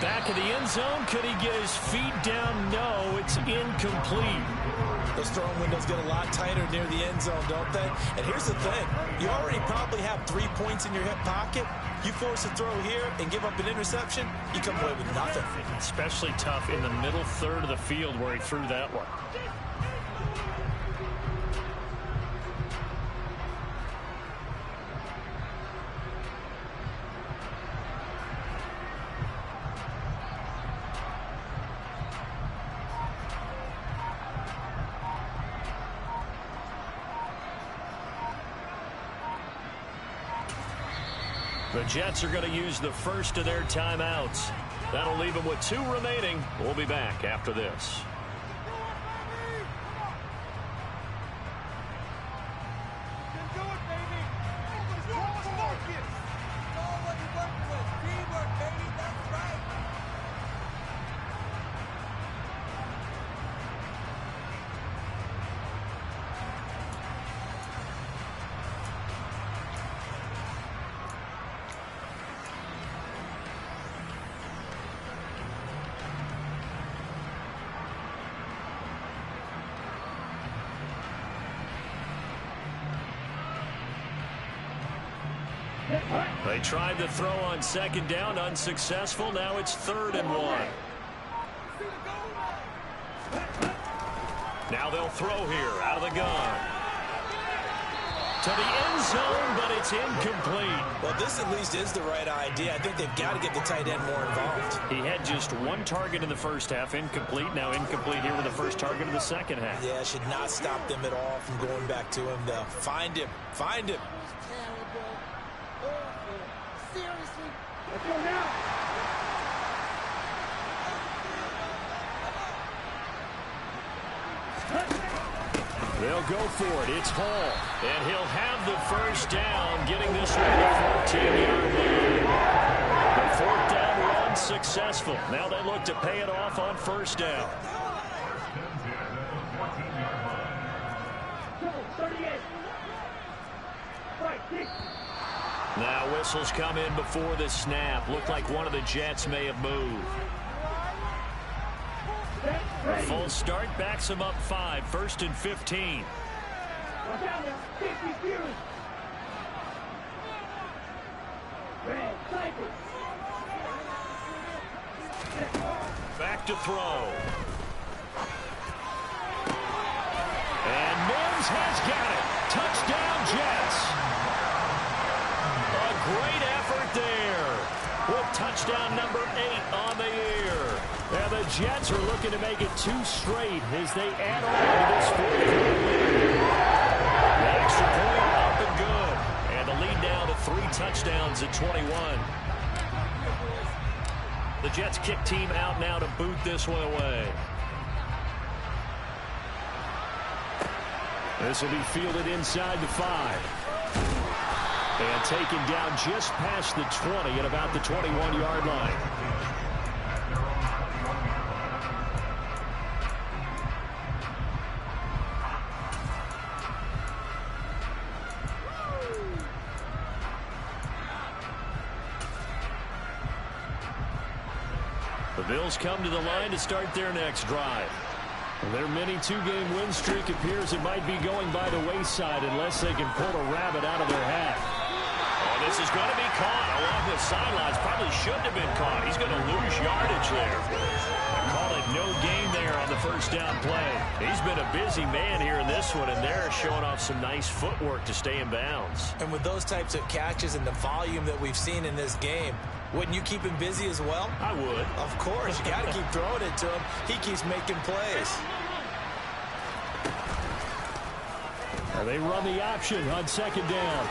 Back of the end zone, could he get his feet down? No, it's incomplete. Those throwing windows get a lot tighter near the end zone, don't they? And here's the thing. You already probably have 3 points in your hip pocket. You force a throw here and give up an interception, you come away with nothing. Especially tough in the middle third of the field where he threw that one. The Jets are going to use the first of their timeouts. That'll leave them with 2 remaining. We'll be back after this. They tried to throw on 2nd down, unsuccessful. Now it's 3rd and 1. Now they'll throw here out of the gun. To the end zone, but it's incomplete. Well, this at least is the right idea. I think they've got to get the tight end more involved. He had just one target in the first half, incomplete. Now incomplete here with the first target of the second half. Yeah, should not stop them at all from going back to him, though. Find him. Find him. Seriously? Let's go now. They'll go for it. It's Hall. And he'll have the first down, getting this one to the 14-yard line. The fourth down run successful. Now they look to pay it off on first down. Go, 38. Right, 6. Now whistles come in before the snap. Looked like one of the Jets may have moved. A full start backs him up 5, 1st and 15. Watch out now. 50 feet. Red, cycle. Back to throw. And Mims has got it. Touchdown, Jets. A great effort there. With touchdown number 8 on the year. And the Jets are looking to make it 2 straight as they add on to this fourth quarter lead. The extra point up and good. And the lead now to 3 touchdowns at 21. The Jets kick team out now to boot this one away. This will be fielded inside the 5. And taken down just past the 20 at about the 21-yard line. The Bills come to the line to start their next drive. Their mini 2-game win streak appears it might be going by the wayside unless they can pull a rabbit out of their hat. Oh, this is going to be caught along the sidelines. Probably shouldn't have been caught. He's going to lose yardage there. Call it no gain there on the first down play. He's been a busy man here in this one, and they're showing off some nice footwork to stay in bounds. And with those types of catches and the volume that we've seen in this game, wouldn't you keep him busy as well? I would. Of course. You got to keep throwing it to him. He keeps making plays. And they run the option on second down.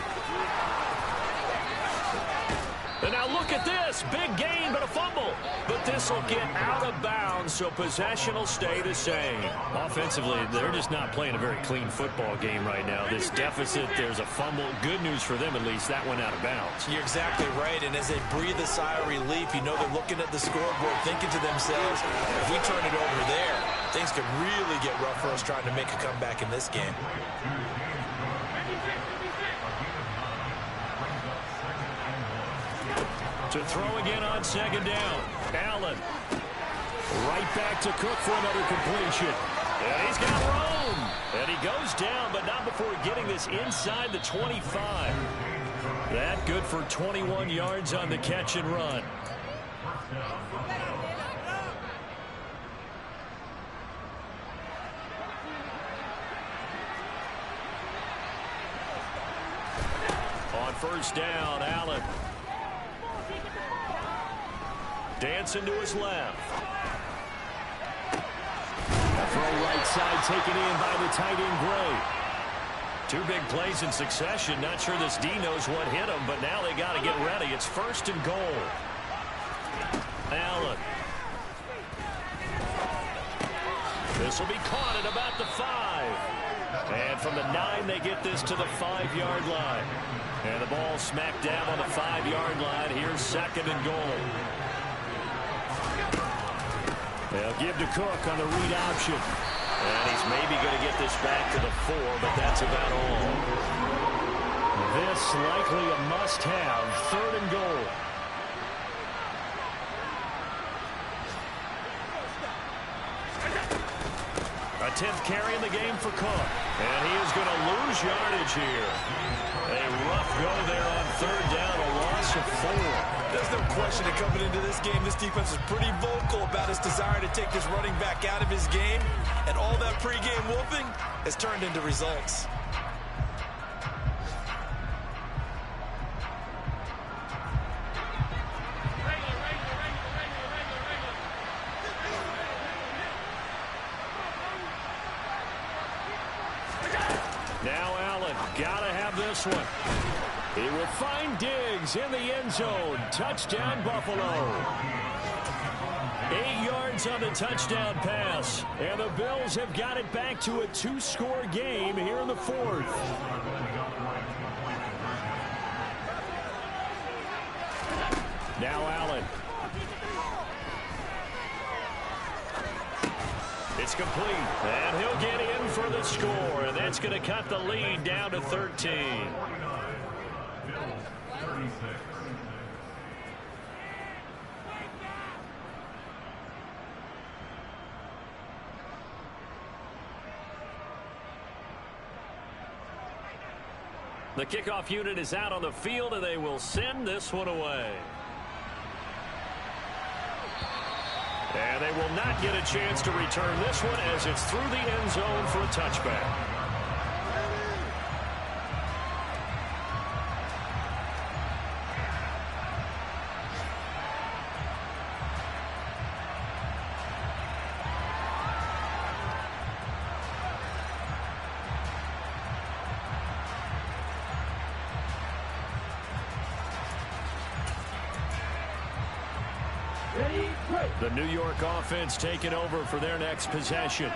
And now look at this. Big gain, but a fumble. But this will get out of bounds, so possession will stay the same. Offensively, they're just not playing a very clean football game right now. This deficit, there's a fumble. Good news for them, at least. That went out of bounds. You're exactly right. And as they breathe a sigh of relief, you know they're looking at the scoreboard, thinking to themselves, if we turn it over there, things could really get rough for us trying to make a comeback in this game. To throw again on second down. Allen. Right back to Cook for another completion. And he's got room. And he goes down, but not before getting this inside the 25. That good for 21 yards on the catch and run. On first down, Allen. Dancing to his left. A throw right side taken in by the tight end Gray. 2 big plays in succession. Not sure this D knows what hit him, but now they got to get ready. It's 1st and goal. Allen. This will be caught at about the 5. And from the 9, they get this to the 5-yard line. And the ball smacked down on the 5-yard line. Here's 2nd and goal. They'll give to Cook on the read option. And he's maybe going to get this back to the 4, but that's about all. This likely a must-have. 3rd and goal. A 10th carry in the game for Cook. And he is going to lose yardage here. A rough go there on 3rd down. A loss loss of 4. There's no question that coming into this game, this defense is pretty vocal about its desire to take this running back out of his game. And all that pregame wolfing has turned into results. Now Allen, gotta have this one. He will find Diggs in the end zone. Touchdown, Buffalo. 8 yards on the touchdown pass. And the Bills have got it back to a 2-score game here in the 4th. Now Allen. It's complete, and he'll get in for the score, and that's going to cut the lead down to 13. The kickoff unit is out on the field, and they will send this one away. And they will not get a chance to return this one as it's through the end zone for a touchback. The New York offense taking over for their next possession.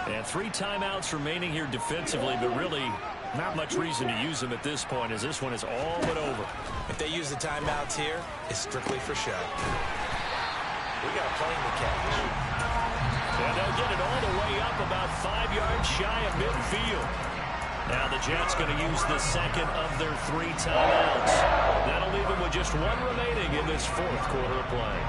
And 3 timeouts remaining here defensively, but really not much reason to use them at this point as this one is all but over. If they use the timeouts here, it's strictly for show. We got a plane to catch. And they'll get it all the way up about 5 yards shy of midfield. Now the Jets going to use the second of their 3 timeouts. That'll leave them with just 1 remaining in this 4th quarter of play.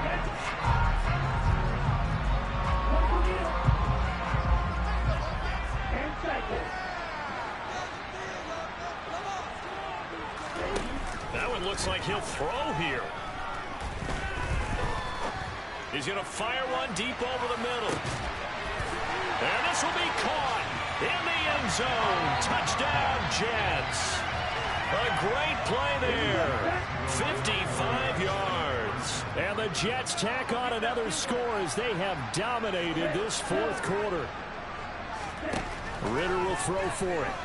That one looks like he'll throw here. He's going to fire one deep over the middle. And this will be caught in the end zone. Touchdown, Jets. A great play there. 55 yards. And the Jets tack on another score as they have dominated this 4th quarter. Ritter will throw for it.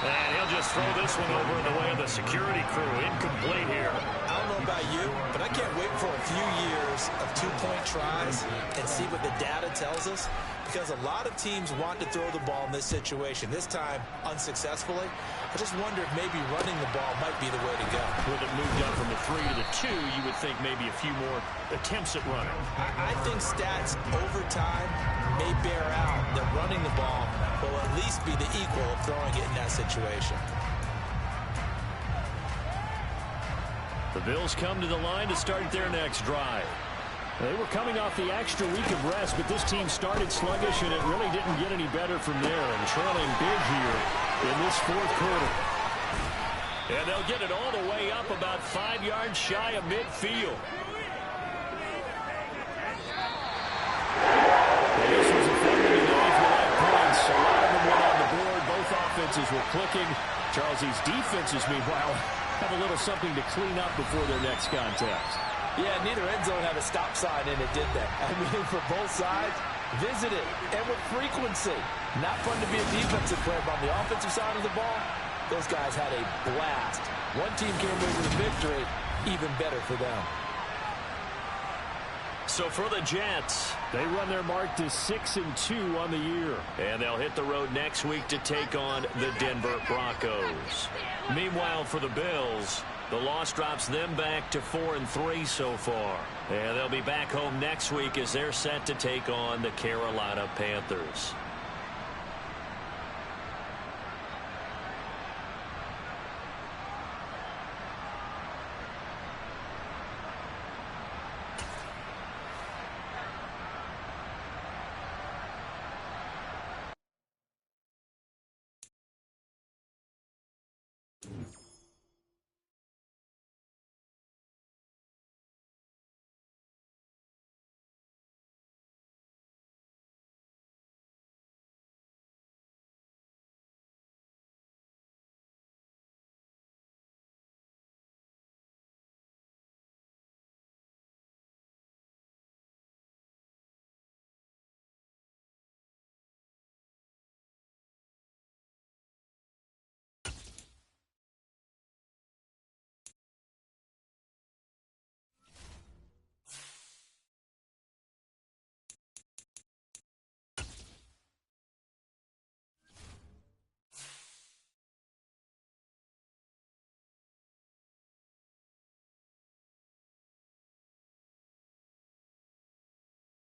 And he'll just throw this one over in the way of the security crew. Incomplete here. I don't know about you, but I can't wait for a few years of 2-point tries and see what the data tells us. Because a lot of teams want to throw the ball in this situation. This time, unsuccessfully. I just wonder if maybe running the ball might be the way to go. With it moved up from the 3 to the 2, you would think maybe a few more attempts at running. I think stats over time may bear out that running the ball will at least be the equal of throwing it in that situation. The Bills come to the line to start their next drive. They were coming off the extra week of rest, but this team started sluggish, and it really didn't get any better from there, and trailing big here in this 4th quarter. And they'll get it all the way up about 5 yards shy of midfield. This was a fun one tonight for that points. A lot of them went on the board. Both offenses were clicking. Charles's defenses, meanwhile, have a little something to clean up before their next contest. Yeah, neither end zone had a stop sign in it, did they? I mean, for both sides, visited and with frequency. Not fun to be a defensive player, but on the offensive side of the ball, those guys had a blast. One team came away with a victory, even better for them. So for the Jets, they run their mark to 6-2 on the year. And they'll hit the road next week to take on the Denver Broncos. Meanwhile, for the Bills, the loss drops them back to 4-3 so far. And they'll be back home next week as they're set to take on the Carolina Panthers.